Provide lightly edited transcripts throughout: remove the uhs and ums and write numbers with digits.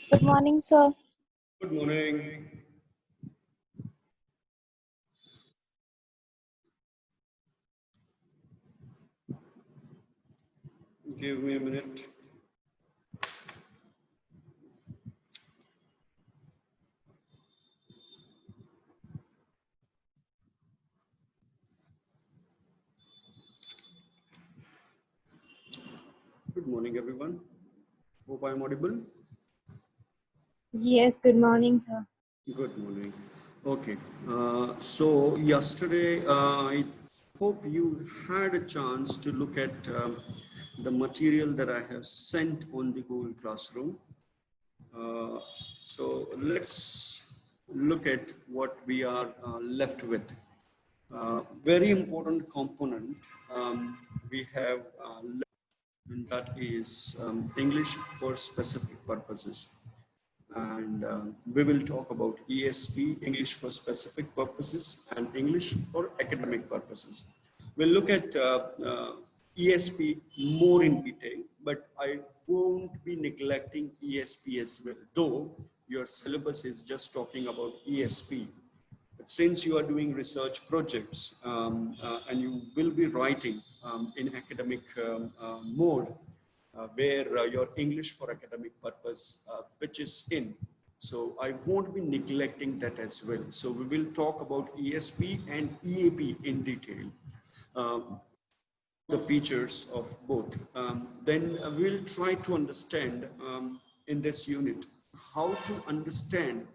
Good morning, sir. Good morning. Give me a minute. Good morning, everyone. Hope I'm audible. Yes, good morning, sir. Good morning. Okay. So yesterday, I hope you had a chance to look at the material that I have sent on the Google Classroom. So let's look at what we are left with. Very important component we have and that is English for specific purposes. And we will talk about ESP, English for specific purposes, and English for academic purposes. We'll look at ESP more in detail, but I won't be neglecting ESP as well, though your syllabus is just talking about ESP. But since you are doing research projects and you will be writing in academic mode, where your English for academic purpose pitches in. So I won't be neglecting that as well. So we will talk about ESP and EAP in detail. The features of both. Then we'll try to understand in this unit how to understand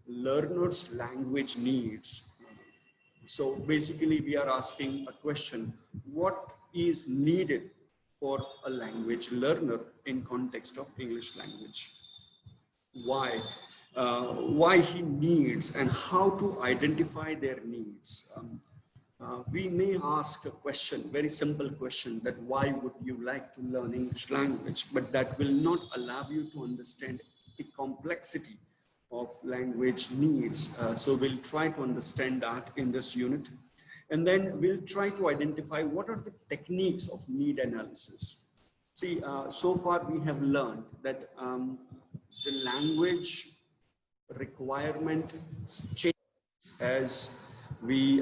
learners' language needs. So basically we are asking a question, what is needed for a language learner in context of English language? Why he needs and how to identify their needs. We may ask a question, very simple question, that why would you like to learn English language? But that will not allow you to understand the complexity of language needs. So we'll try to understand that in this unit. And then we'll try to identify what are the techniques of need analysis. See, so far we have learned that the language requirement change as we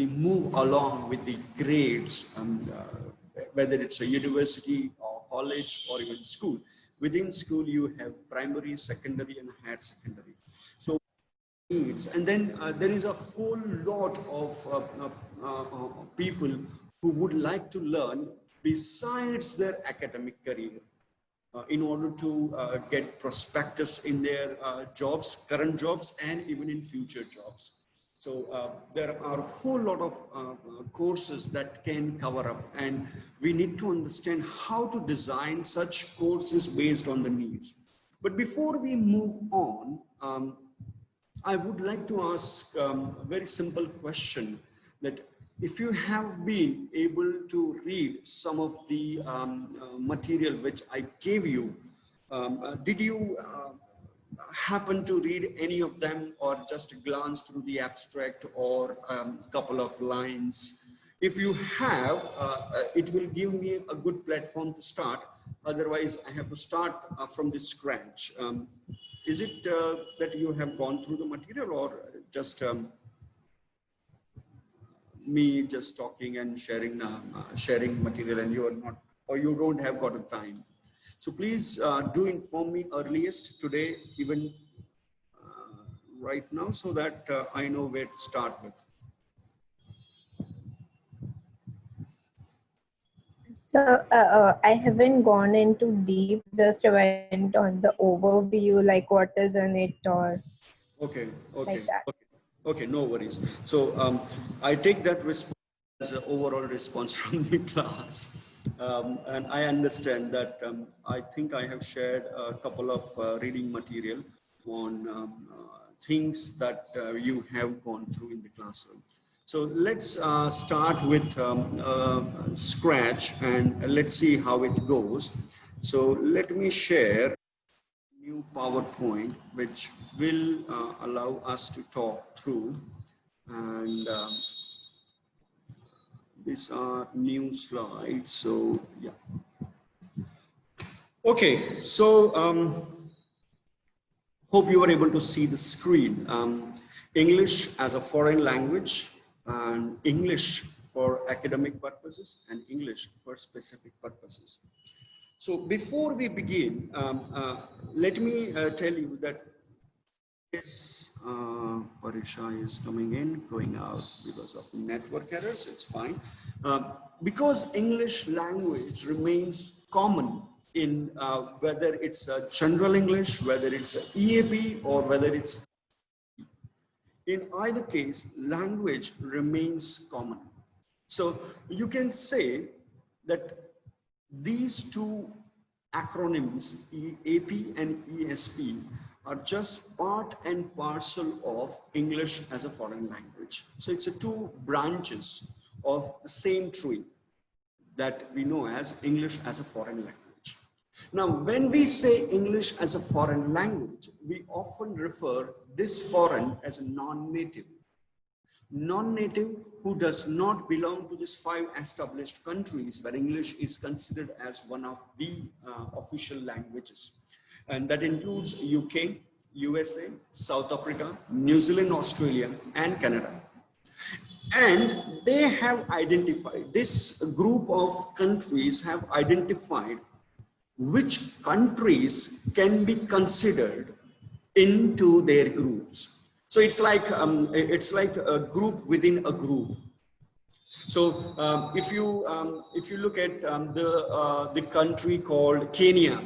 move along with the grades, whether it's a university or college or even school. Within school, you have primary, secondary, and higher secondary. So needs, and then there is a whole lot of people who would like to learn besides their academic career. In order to get prospectus in their jobs, current jobs, and even in future jobs. So there are a whole lot of courses that can cover up, and we need to understand how to design such courses based on the needs. But before we move on, I would like to ask a very simple question, that if you have been able to read some of the material which I gave you, did you happen to read any of them, or just glance through the abstract or a couple of lines? If you have, it will give me a good platform to start. Otherwise, I have to start from the scratch. Is it that you have gone through the material, or just me just talking and sharing material, and you are not, or you don't have got a time? So please do inform me earliest today, even right now, so that I know where to start with. So I haven't gone into deep, just went on the overview, like what is in it or Okay, like that. okay, no worries. So I take that response as an overall response from the class. And I understand that I think I have shared a couple of reading material on things that you have gone through in the classroom. So let's start with scratch, and let's see how it goes. So let me share new PowerPoint, which will allow us to talk through. And these are new slides. So yeah. Okay, so hope you were able to see the screen. English as a foreign language, and English for academic purposes, and English for specific purposes. So before we begin, let me tell you that this Parisha is coming in, going out because of network errors, it's fine. Because English language remains common in whether it's a general English, whether it's a EAP, or whether it's, in either case, language remains common. So you can say that these two acronyms, EAP and ESP, are just part and parcel of English as a foreign language. So it's a two branches of the same tree that we know as English as a foreign language. Now, when we say English as a foreign language, we often refer this foreign as a non-native. Non-native who does not belong to these 5 established countries where English is considered as one of the official languages. And that includes UK, USA, South Africa, New Zealand, Australia, and Canada. And they have identified, this group of countries have identified which countries can be considered into their groups. So it's like a group within a group. So if you look at the country called Kenya,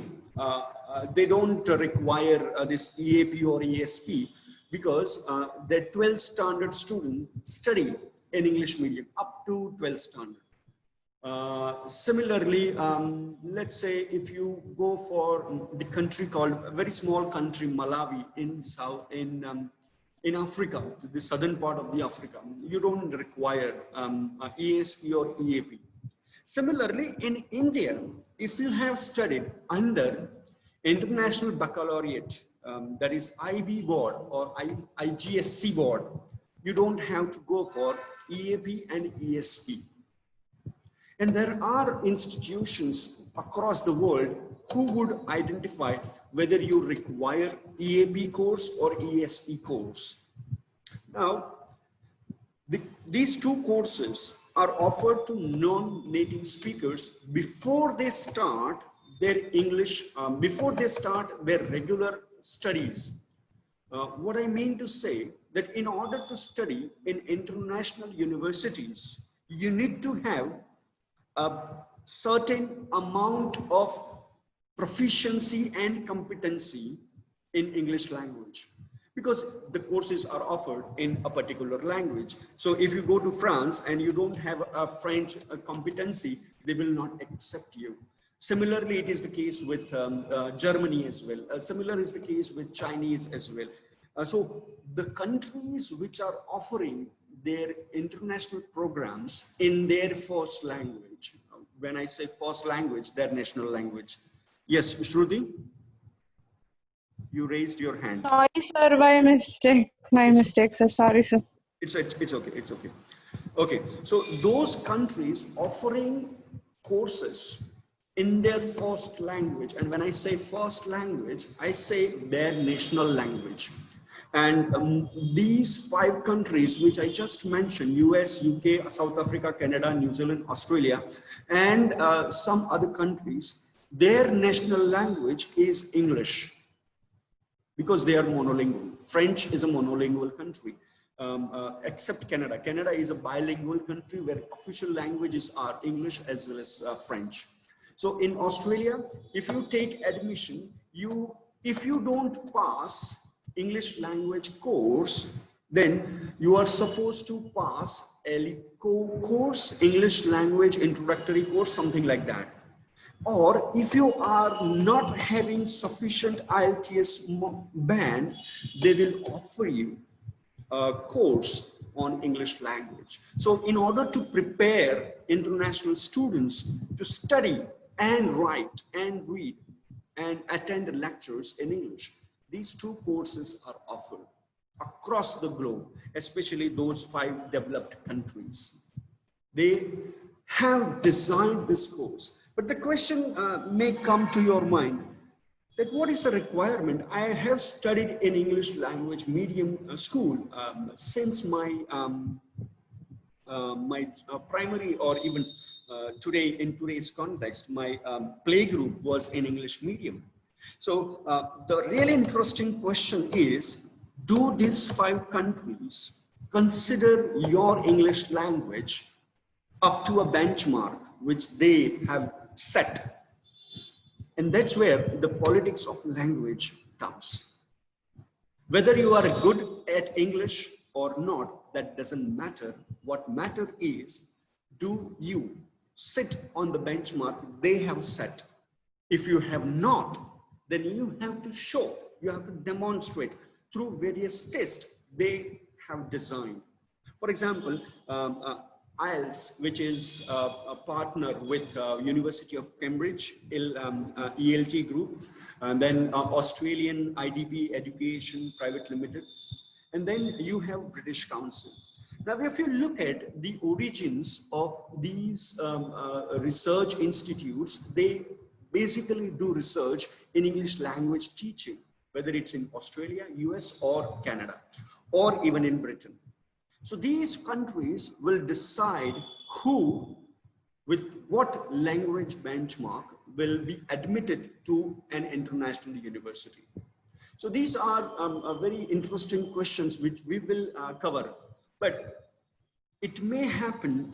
they don't require this EAP or ESP because their 12th standard students study in English medium up to 12th standard. Similarly, let's say if you go for the country called, a very small country, Malawi in Africa, the southern part of the Africa, you don't require ESP or EAP. Similarly, in India, if you have studied under International Baccalaureate, that is IB board or IGSC board, you don't have to go for EAP and ESP. And there are institutions across the world who would identify whether you require EAP course or ESP course. Now, these two courses are offered to non-native speakers before they start their English, before they start their regular studies. What I mean to say that in order to study in international universities, you need to have a certain amount of proficiency and competency in English language, because the courses are offered in a particular language. So if you go to France and you don't have a French competency, they will not accept you. Similarly, it is the case with Germany as well. Similar is the case with Chinese as well. So the countries which are offering their international programs in their first language, when I say first language, their national language. Yes, Shruti, you raised your hand. Sorry, sir, by mistake. My mistake, sir. Sorry, sir. It's okay. It's okay. Okay. So those countries offering courses in their first language, and when I say first language, I say their national language. And these 5 countries, which I just mentioned, US, UK, South Africa, Canada, New Zealand, Australia, and some other countries, their national language is English because they are monolingual. French is a monolingual country, except Canada. Canada is a bilingual country where official languages are English as well as French. So in Australia, if you take admission, if you don't pass English language course, then you are supposed to pass ELICO course, English language introductory course, something like that. Or if you are not having sufficient IELTS band, they will offer you a course on English language. So in order to prepare international students to study and write and read and attend lectures in English, these 2 courses are offered across the globe, especially those 5 developed countries. They have designed this course But the question may come to your mind that what is the requirement? I have studied in English language medium school since my primary, or even today, in today's context, my play group was in English medium. So the really interesting question is, do these 5 countries consider your English language up to a benchmark which they have set? And that's where the politics of language comes. Whether you are good at English or not, that doesn't matter. What matters is, do you sit on the benchmark they have set? If you have not, then you have to show, you have to demonstrate through various tests they have designed. For example, IELTS, which is a partner with University of Cambridge, ELT group, and then Australian IDP Education Private Limited, and then you have British Council. Now, if you look at the origins of these research institutes, they basically do research in English language teaching, whether it's in Australia, US, or Canada, or even in Britain. So these countries will decide who, with what language benchmark, will be admitted to an international university. So these are very interesting questions which we will cover. But it may happen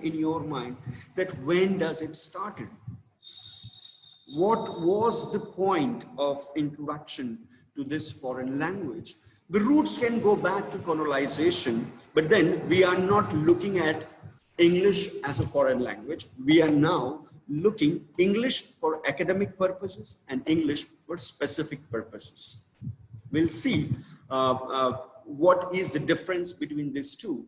in your mind that when does it started? What was the point of introduction to this foreign language? The roots can go back to colonization, but then we are not looking at English as a foreign language. We are now looking English for academic purposes and English for specific purposes. We'll see what is the difference between these two.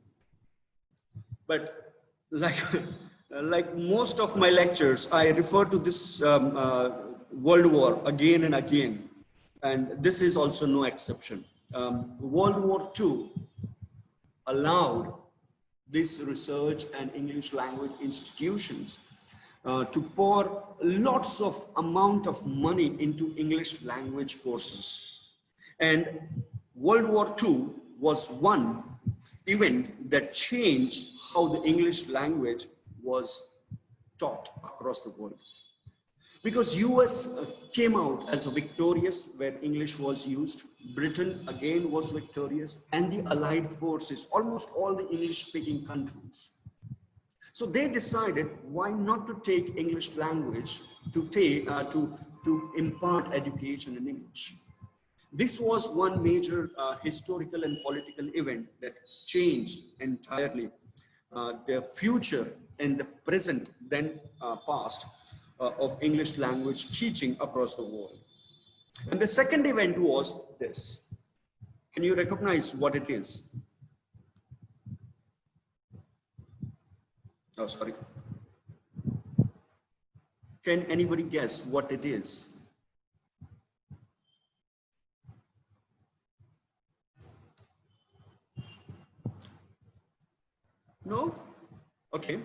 But like most of my lectures, I refer to this World War again and again, and this is also no exception. World War II allowed this research and English language institutions to pour lots of amount of money into English language courses. And World War II was one event that changed how the English language was taught across the world. Because US came out as a victorious where English was used, Britain again was victorious, and the Allied forces, almost all the English-speaking countries. So they decided, why not to take English language to impart education in English. This was one major historical and political event that changed entirely the future and the present, then past, of English language teaching across the world. And the second event was this. Can you recognize what it is? Oh, sorry. Can anybody guess what it is? No? Okay.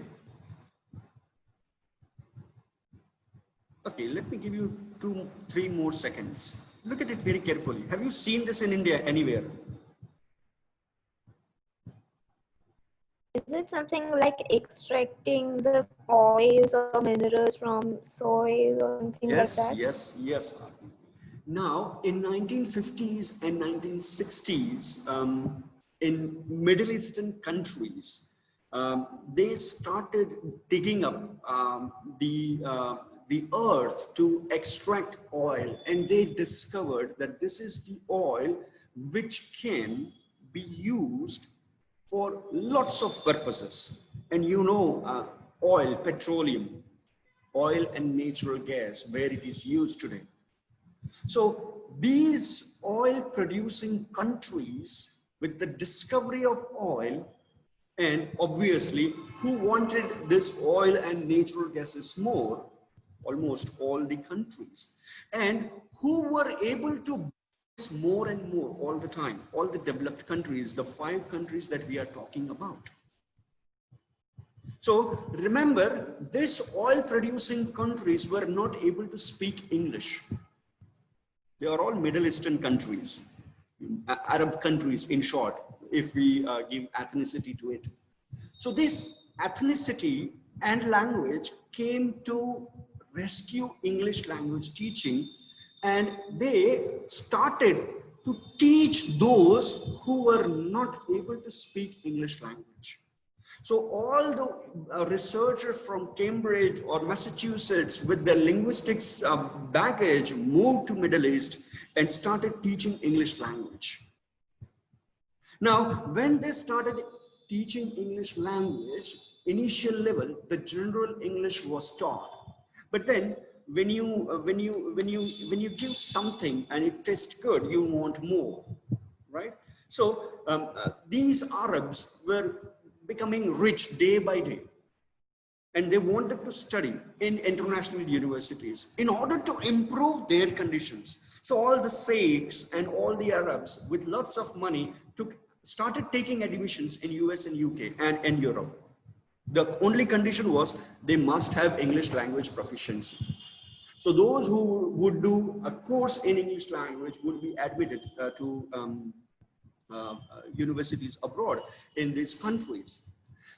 Okay, let me give you 2-3 more seconds. Look at it very carefully. Have you seen this in India anywhere? Is it something like extracting the oils or minerals from soil or something like that? Yes. Now, in 1950s and 1960s, in Middle Eastern countries, they started digging up the earth to extract oil, and they discovered that this is the oil which can be used for lots of purposes. And you know, oil, petroleum, oil and natural gas, where it is used today. So these oil producing countries, with the discovery of oil, and obviously who wanted this oil and natural gases more? Almost all the countries. And who were able to more and more all the time? All the developed countries, the 5 countries that we are talking about. So remember, these oil producing countries were not able to speak English. They are all Middle Eastern countries, Arab countries in short, if we give ethnicity to it. So this ethnicity and language came to rescue English language teaching, and they started to teach those who were not able to speak English language. So all the researchers from Cambridge or Massachusetts with their linguistics baggage moved to Middle East and started teaching English language. Now, when they started teaching English language, initial level, the general English was taught. But then when you give something and it tastes good, you want more, right? So these Arabs were becoming rich day by day, and they wanted to study in international universities in order to improve their conditions. So all the Sheikhs and all the Arabs with lots of money started taking admissions in US and UK and Europe. The only condition was they must have English language proficiency. So those who would do a course in English language would be admitted to universities abroad in these countries.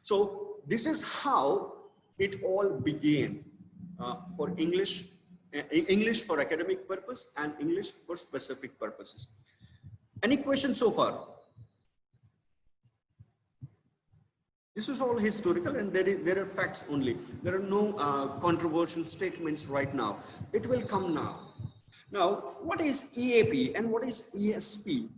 So this is how it all began for English for academic purpose and English for specific purposes. Any questions so far? This is all historical, and there are facts only. There are no controversial statements right now. It will come now. Now, what is EAP and what is ESP?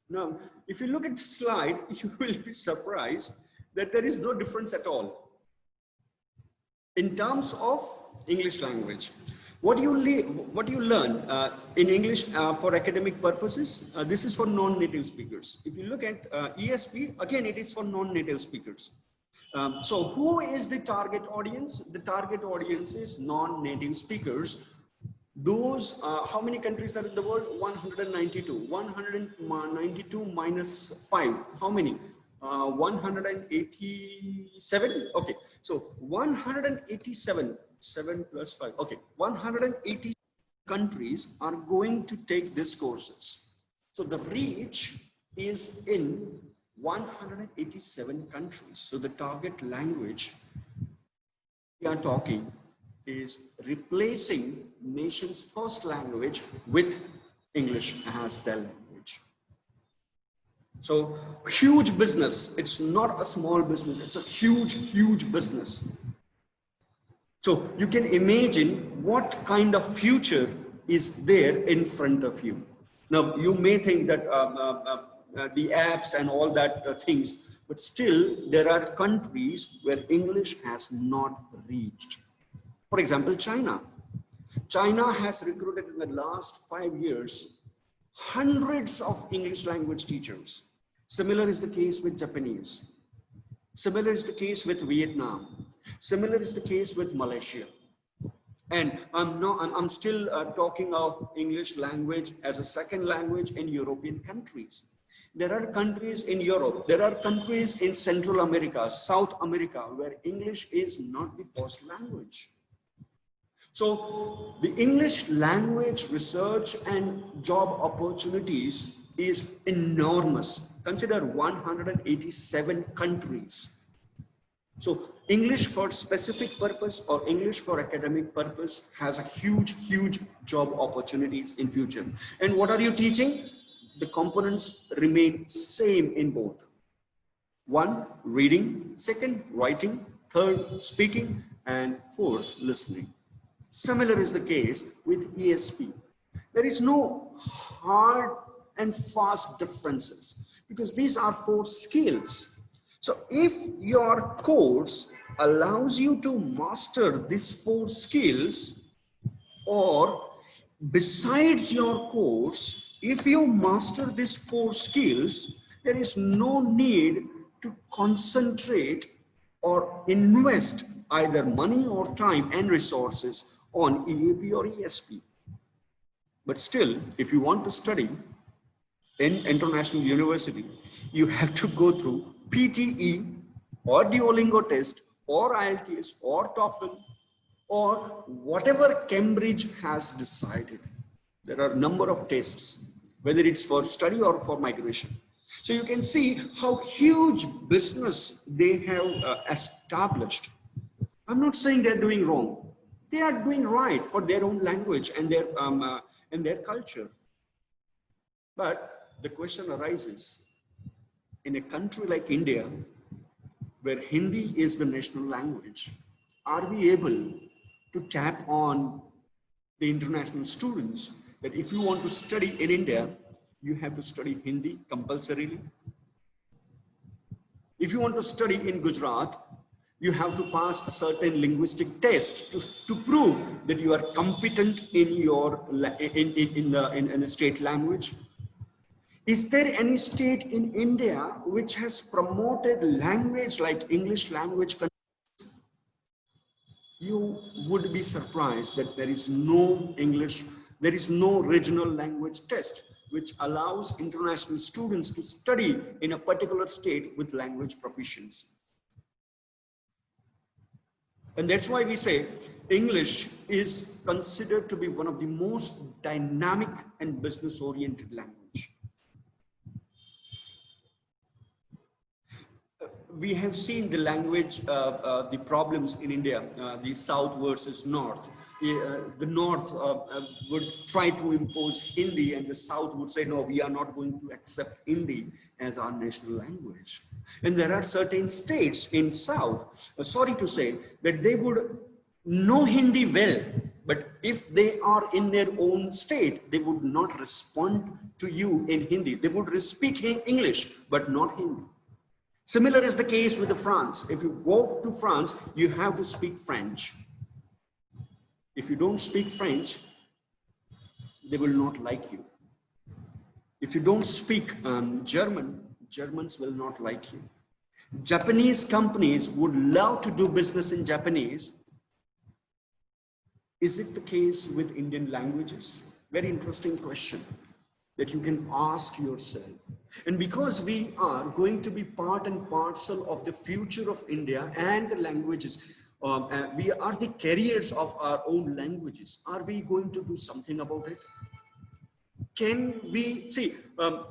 Now, if you look at the slide, you will be surprised that there is no difference at all in terms of English language. What you learn in English for academic purposes, this is for non-native speakers. If you look at ESP, again, it is for non-native speakers. So who is the target audience? The target audience is non-native speakers. Those, how many countries are in the world? 192. 192 minus 5. How many? 187. Okay. So 187. 7 plus 5. Okay. 180 countries are going to take these courses. So the reach is in 187 countries. So the target language we are talking is replacing nation's first language with English as their language. So huge business. It's not a small business. It's a huge business. So you can imagine what kind of future is there in front of you. Now you may think that the apps and all that things, but still there are countries where English has not reached. For example, China. China has recruited in the last 5 years hundreds of English language teachers. Similar is the case with Japanese. Similar is the case with Vietnam. Similar is the case with Malaysia. And I'm still talking of English language as a second language in European countries. There are countries in Europe, there are countries in Central America, South America, where English is not the first language. So the English language research and job opportunities is enormous. Consider 187 countries. So English for specific purpose or English for academic purpose has a huge job opportunities in future. And what are you teaching? The components remain same in both. 1, reading; 2, writing; 3, speaking; and 4, listening. Similar is the case with ESP. There is no hard and fast differences because these are 4 skills. So if your course allows you to master these 4 skills, or besides your course, if you master these 4 skills, there is no need to concentrate or invest either money or time and resources on EAP or ESP. But still, if you want to study in international university, you have to go through PTE or Duolingo test or IELTS or TOEFL or whatever Cambridge has decided. There are a number of tests, whether it's for study or for migration. So you can see how huge business they have established. I'm not saying they're doing wrong. They are doing right for their own language and their culture. But the question arises, in a country like India, where Hindi is the national language, are we able to tap on the international students that if you want to study in India, you have to study Hindi compulsorily? If you want to study in Gujarat, you have to pass a certain linguistic test to prove that you are competent in your in a state language. Is there any state in India which has promoted language like English language? You would be surprised that there is no regional language test which allows international students to study in a particular state with language proficiency. And that's why we say English is considered to be one of the most dynamic and business-oriented language. We have seen the language, the problems in India, the South versus North. The North would try to impose Hindi and the South would say, no, we are not going to accept Hindi as our national language. And there are certain states in South, sorry to say, that they would know Hindi well, but if they are in their own state, they would not respond to you in Hindi. They would speak English, but not Hindi. Similar is the case with France. If you go to France, you have to speak French. If you don't speak French, they will not like you. If you don't speak German, Germans will not like you. Japanese companies would love to do business in Japanese. Is it the case with Indian languages? Very interesting question that you can ask yourself. And because we are going to be part and parcel of the future of India and the languages, we are the carriers of our own languages. Are we going to do something about it? Can we see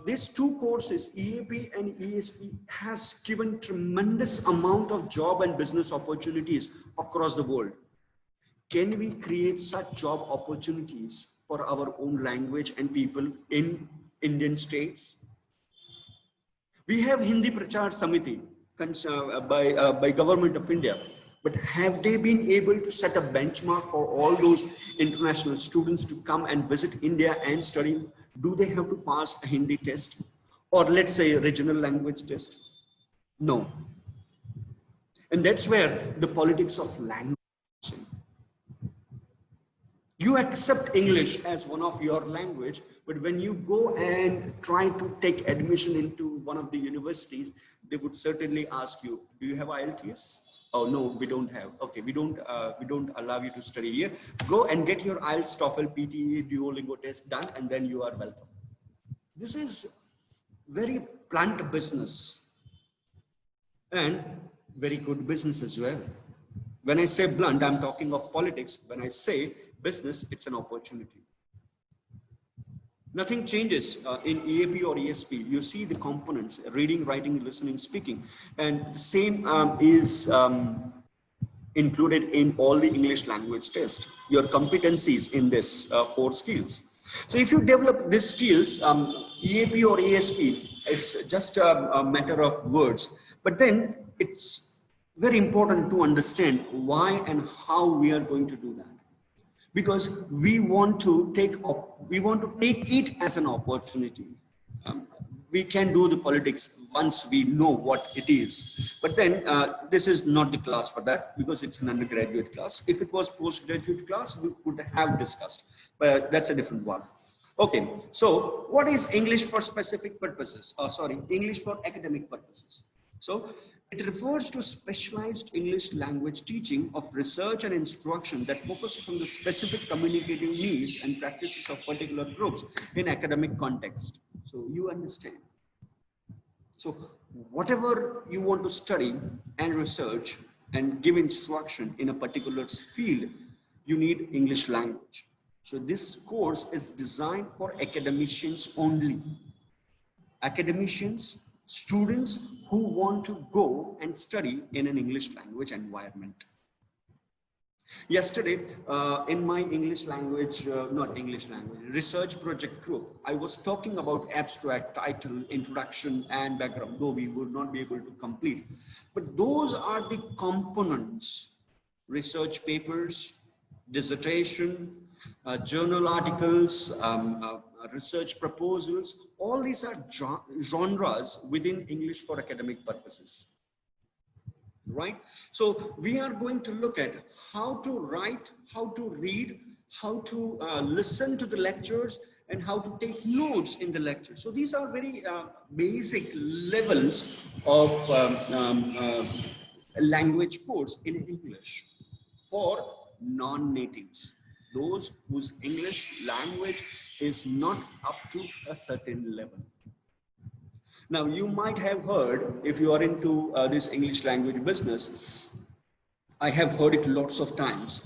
these two courses, EAP and ESP, has given tremendous amount of job and business opportunities across the world. Can we create such job opportunities for our own language and people in Indian states? We have Hindi Prachar Samiti by Government of India, but have they been able to set a benchmark for all those international students to come and visit India and study? Do they have to pass a Hindi test or let's say a regional language test? No. And that's where the politics of language comes in. You accept English as one of your language, but when you go and try to take admission into one of the universities, they would certainly ask you, do you have IELTS? Oh, no, we don't have. Okay, we don't allow you to study here. Go and get your IELTS, TOEFL, PTE, Duolingo test done, and then you are welcome. This is very blunt business and very good business as well. When I say blunt, I'm talking of politics. When I say business, it's an opportunity. Nothing changes in EAP or ESP. You see the components, reading, writing, listening, speaking. And the same is included in all the English language tests. Your competencies in this 4 skills. So if you develop these skills, EAP or ESP, it's just a matter of words. But then it's very important to understand why and how we are going to do that. Because we want to take it as an opportunity. We can do the politics once we know what it is. But then this is not the class for that because it's an undergraduate class. If it was postgraduate class, we would have discussed, but that's a different one. Okay, so what is English for specific purposes? English for academic purposes. So it refers to specialized English language teaching of research and instruction that focuses on the specific communicative needs and practices of particular groups in academic context. So you understand. So whatever you want to study and research, and give instruction in a particular field, you need English language. So this course is designed for academicians only. Academicians, students who want to go and study in an English language environment. Yesterday, in my English language, not English language, research project group, I was talking about abstract, title, introduction, and background, though we would not be able to complete. But those are the components: research papers, dissertation, journal articles, research proposals. All these are genres within English for academic purposes. Right? So we are going to look at how to write, how to read, how to listen to the lectures, and how to take notes in the lecture. So these are very basic levels of language course in English for non-natives, those whose English language is not up to a certain level. Now, you might have heard, if you are into this English language business, I have heard it lots of times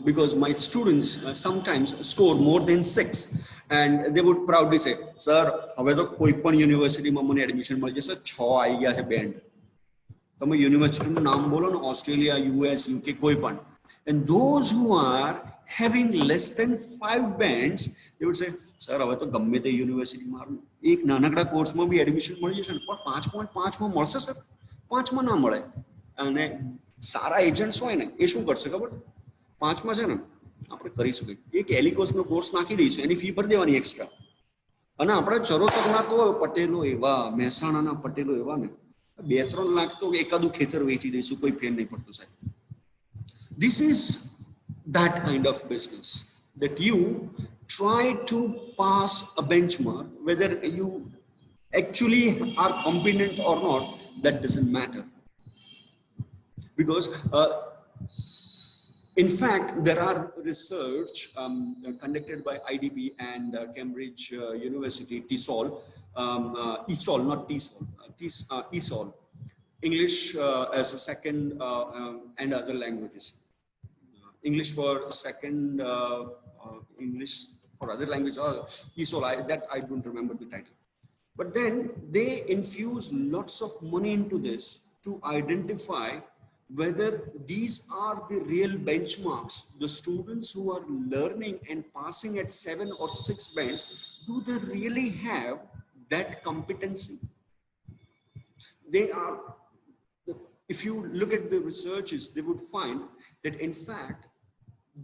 because my students sometimes score more than 6, and they would proudly say, "Sir, હવે તો કોઈ પણ યુનિવર્સિટીમાં મને admission મળી જશે, 6 આવી ગયા છે બેન્ડ." તમે યુનિવર્સિટીનું નામ બોલો ને, ઓસ્ટ્રેલિયા, US, UK, કોઈ પણ. And those who are having less than 5 bands, they would say, "Sir, હવે તો ગમે તે યુનિવર્સિટી મારું એક નાનકડા કોર્સમાં બી એડમિશન મળી જશે ને, પણ 5.5માં મળશે સર, 5માં ના મળે." અને સારા એજન્ટ્સ હોય ને, એ શું કરશે ખબર? 5માં છે ને, આપણે કરી શકીએ એક એલિકોસનો કોર્સ નાખી દઈશું, એની ફી ભરી દેવાની એક્સ્ટ્રા. અને આપણા ચરોતરના તો પટેલો એવા, મહેસાણાના પટેલો એવા ને, 2-3 લાખ તો એકાદું ખેતર વેચી દઈશું, કોઈ ફેર નહીં પડતું સાહેબ. This is that kind of business that you try to pass a benchmark. Whether you actually are competent or not, that doesn't matter, because in fact there are research conducted by IDB and Cambridge University, TESOL, ESOL, not TESOL, ESOL, English as a second and other languages. English for second, English for other languages, or ESOL, that I don't remember the title. But then they infuse lots of money into this to identify whether these are the real benchmarks. The students who are learning and passing at 7 or 6 bands, do they really have that competency? They are, if you look at the researches, they would find that in fact,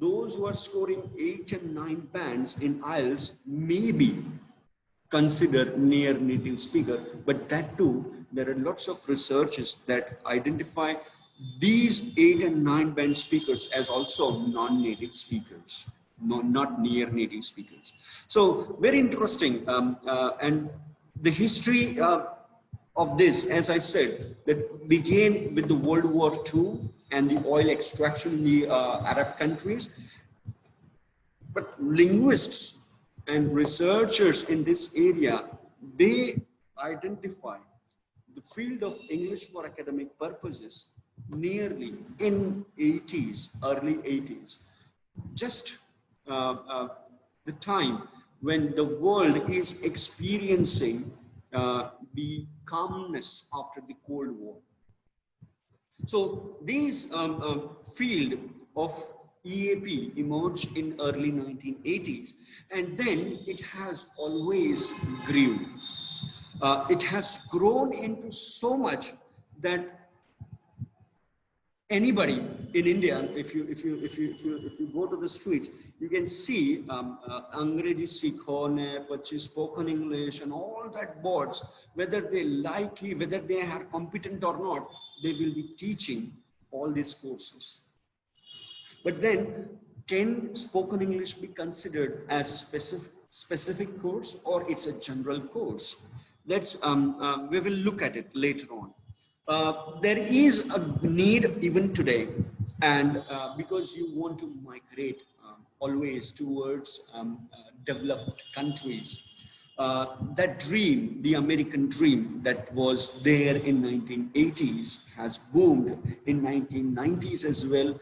those who are scoring 8 and 9 bands in IELTS may be considered near native speaker, but that too, there are lots of researches that identify these 8 and 9 band speakers as also non-native speakers, not near native speakers. So very interesting, and the history of this, as I said, that began with the World War II and the oil extraction in the Arab countries. But linguists and researchers in this area, they identify the field of English for academic purposes nearly in 80s, early 80s, just the time when the world is experiencing the calmness after the Cold War. So these field of EAP emerged in early 1980s, and then it has always grew. It has grown into so much that anybody in India, if you go to the streets, you can see Angrezi Sikho ne, spoken English and all that boards. Whether they like it, whether they are competent or not, they will be teaching all these courses. But then, can spoken English be considered as a specific course, or it's a general course? That's we will look at it later on. There is a need even today, and because you want to migrate always towards developed countries, that dream, the American dream that was there in 1980s has boomed in 1990s as well,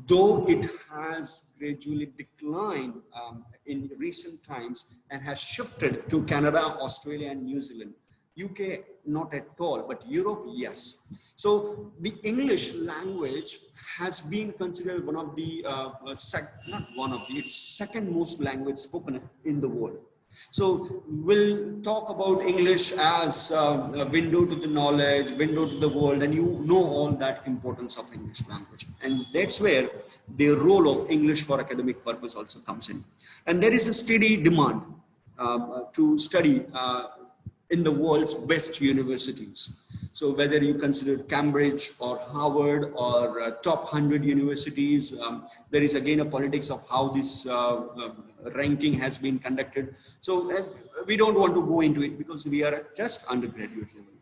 though it has gradually declined in recent times and has shifted to Canada, Australia, and New Zealand. UK, not at all, but Europe, yes. So the English language has been considered one of the, not one of the, it's second most language spoken in the world. So we'll talk about English as a window to the knowledge, window to the world, and you know all that importance of English language. And that's where the role of English for academic purpose also comes in. And there is a steady demand to study in the world's best universities. So whether you consider Cambridge or Harvard or top 100 universities, there is again a politics of how this ranking has been conducted. So we don't want to go into it because we are at just undergraduate level.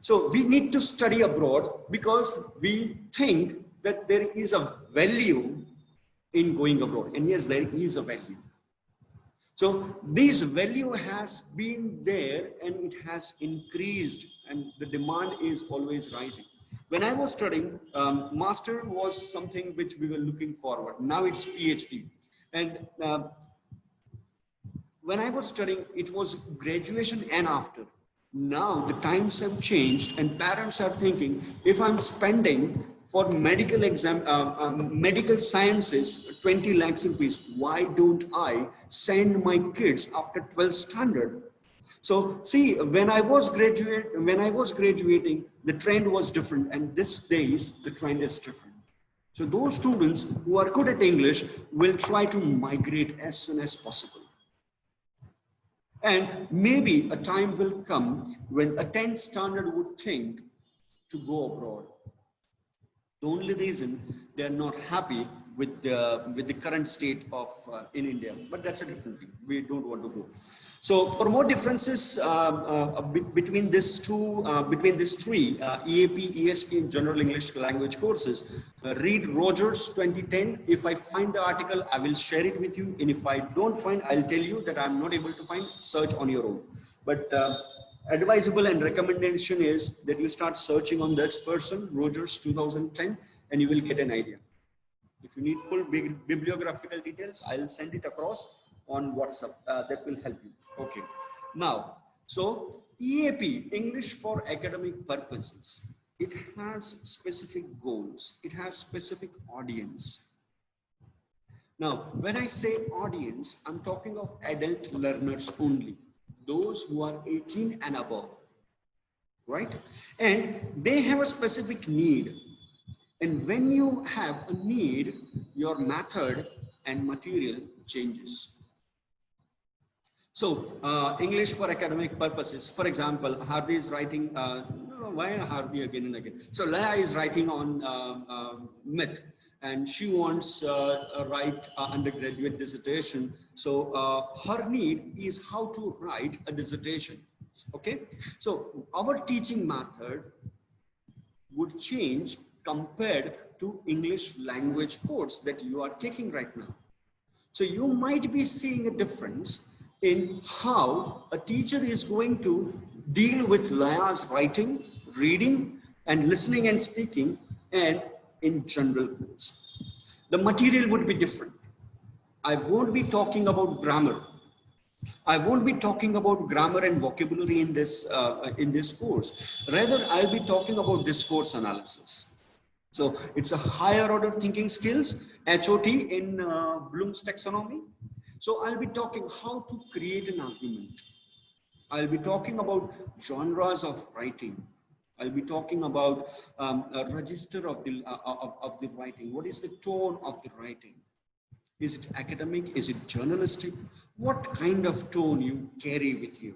So we need to study abroad because we think that there is a value in going abroad. And yes, there is a value. So this value has been there and it has increased and the demand is always rising. When I was studying, master was something which we were looking forward. Now it's PhD. And when I was studying, it was graduation and after. Now the times have changed and parents are thinking, if I'm spending for medical medical sciences, 20 lakhs rupees, why don't I send my kids after 12th standard? So see, when I was graduating, the trend was different, and these days the trend is different. So those students who are good at English will try to migrate as soon as possible. And maybe a time will come when a 10th standard would think to go abroad. The only reason they are not happy with the current state of in India, but that's a different thing. We don't want to go. So for more differences between these three EAP, ESP, and General English Language courses, read Rogers 2010. If I find the article, I will share it with you, and if I don't find, I'll tell you that I'm not able to find. Search on your own. But advisable and recommendation is that you start searching on this person, Rogers 2010, and you will get an idea. If you need full bibliographical details, I'll send it across on WhatsApp. That will help you. Okay. Now, so EAP, English for academic purposes, it has specific goals. It has specific audience. Now, when I say audience, I'm talking of adult learners only. Those who are 18 and above, right? And they have a specific need. And when you have a need, your method and material changes. So English for academic purposes, for example, Hardi is writing, why Hardi again and again? So Laya is writing on myth, and she wants to write undergraduate dissertation. So her need is how to write a dissertation. Okay, so our teaching method would change compared to English language course that you are taking right now. So you might be seeing a difference in how a teacher is going to deal with Laya's writing, reading, and listening and speaking, and in general course. The material would be different. I won't be talking about grammar. I won't be talking about grammar and vocabulary in this course. Rather, I'll be talking about discourse analysis. So it's a higher order thinking skills, HOT in Bloom's taxonomy. So I'll be talking how to create an argument. I'll be talking about genres of writing. I'll be talking about a register of the writing. What is the tone of the writing? Is it academic? Is it journalistic? What kind of tone you carry with you?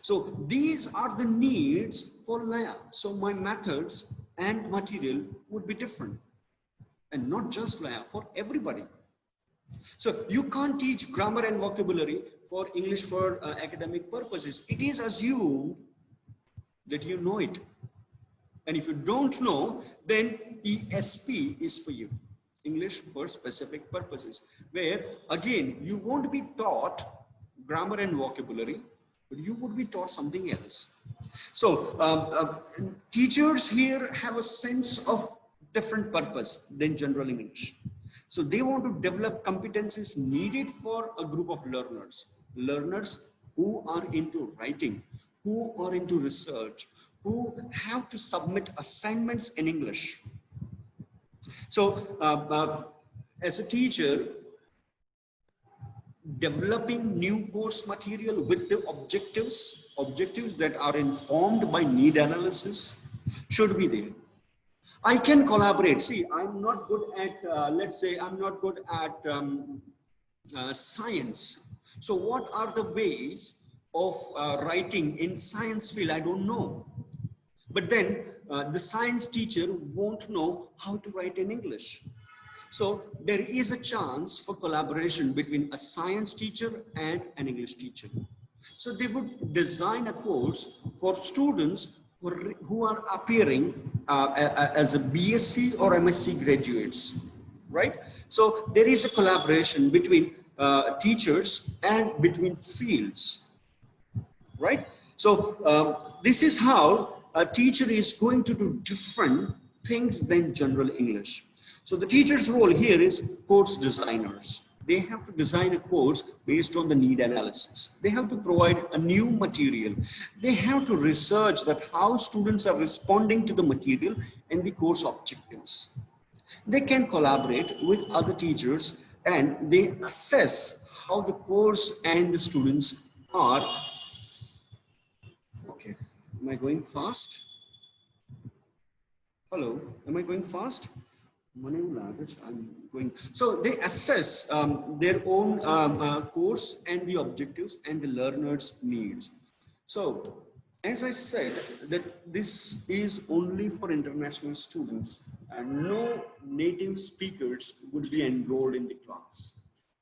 So these are the needs for Laya. So my methods and material would be different. And not just Laya, for everybody. So you can't teach grammar and vocabulary for English for academic purposes. It is assumed that you know it. And if you don't know, then ESP is for you. English for specific purposes, where again, you won't be taught grammar and vocabulary. but you would be taught something else. So teachers here have a sense of different purpose than general English. So they want to develop competencies needed for a group of learners who are into writing, who are into research, who have to submit assignments in English. So as a teacher, developing new course material with the objectives that are informed by need analysis should be there. I can collaborate. See, I'm not good at, let's say I'm not good at science. So what are the ways of writing in science field? I don't know. But then the science teacher won't know how to write in English. So there is a chance for collaboration between a science teacher and an English teacher. So they would design a course for students who are appearing as a BSc or MSc graduates, right? So there is a collaboration between teachers and between fields, right? So this is how a teacher is going to do different things than general English. So the teacher's role here is course designers. They have to design a course based on the need analysis. They have to provide a new material. They have to research that how students are responding to the material and the course objectives. They can collaborate with other teachers and they assess how the course and the students are. Okay, am I going fast? Hello, am I going fast? I'm going. So they assess their own course and the objectives and the learner's needs. So as I said, that this is only for international students and no native speakers would be enrolled in the class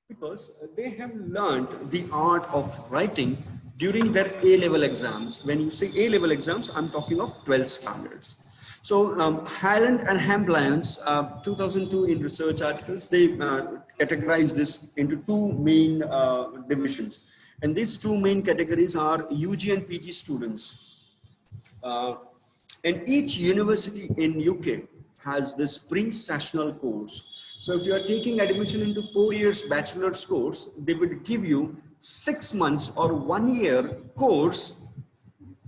because they have learned the art of writing during their A-level exams. When you say A-level exams, I'm talking of 12 standards. So Highland and Hamblions, 2002 in research articles, they categorize this into two main divisions. And these two main categories are UG and PG students. And each university in UK has this pre-sessional course. So if you are taking admission into 4 years bachelor's course, they would give you 6 months or 1 year course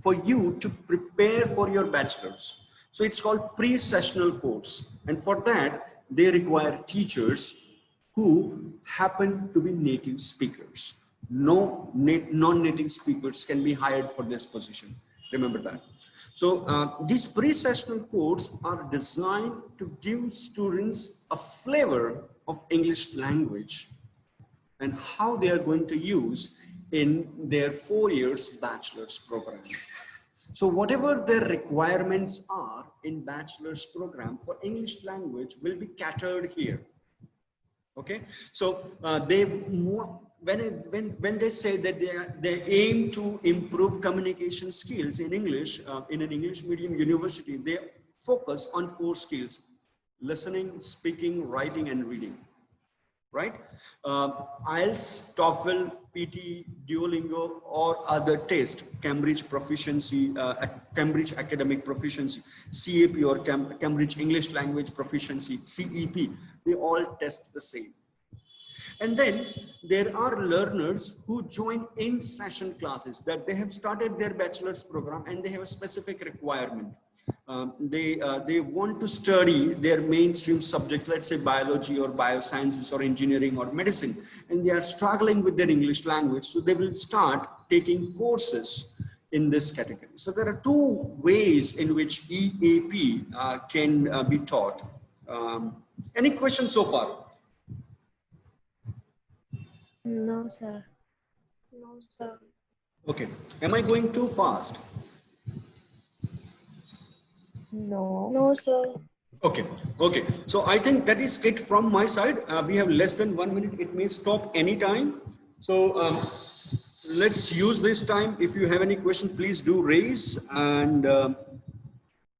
for you to prepare for your bachelor's. So it's called pre-sessional course. And for that, they require teachers who happen to be native speakers. No non-native speakers can be hired for this position. Remember that. So these pre-sessional courses are designed to give students a flavor of English language and how they are going to use in their 4 years bachelor's program. So whatever their requirements are in bachelor's program for English language will be catered here. Okay, so when they say that they aim to improve communication skills in English in an English medium university, they focus on 4 skills: listening, speaking, writing, and reading. Right? IELTS, TOEFL, PT, Duolingo, or other test, Cambridge proficiency, Cambridge academic proficiency, CAP or Cambridge English language proficiency, CEP, they all test the same. And then there are learners who join in-session classes that they have started their bachelor's program and they have a specific requirement. They want to study their mainstream subjects, let's say biology or biosciences or engineering or medicine, and they are struggling with their English language. So they will start taking courses in this category. So there are 2 ways in which EAP can be taught. Any questions so far? No, sir. No, sir. Okay. Am I going too fast? No. No, sir. Okay. Okay. So I think that is it from my side. We have less than 1 minute. It may stop anytime. So let's use this time. If you have any questions, please do raise, and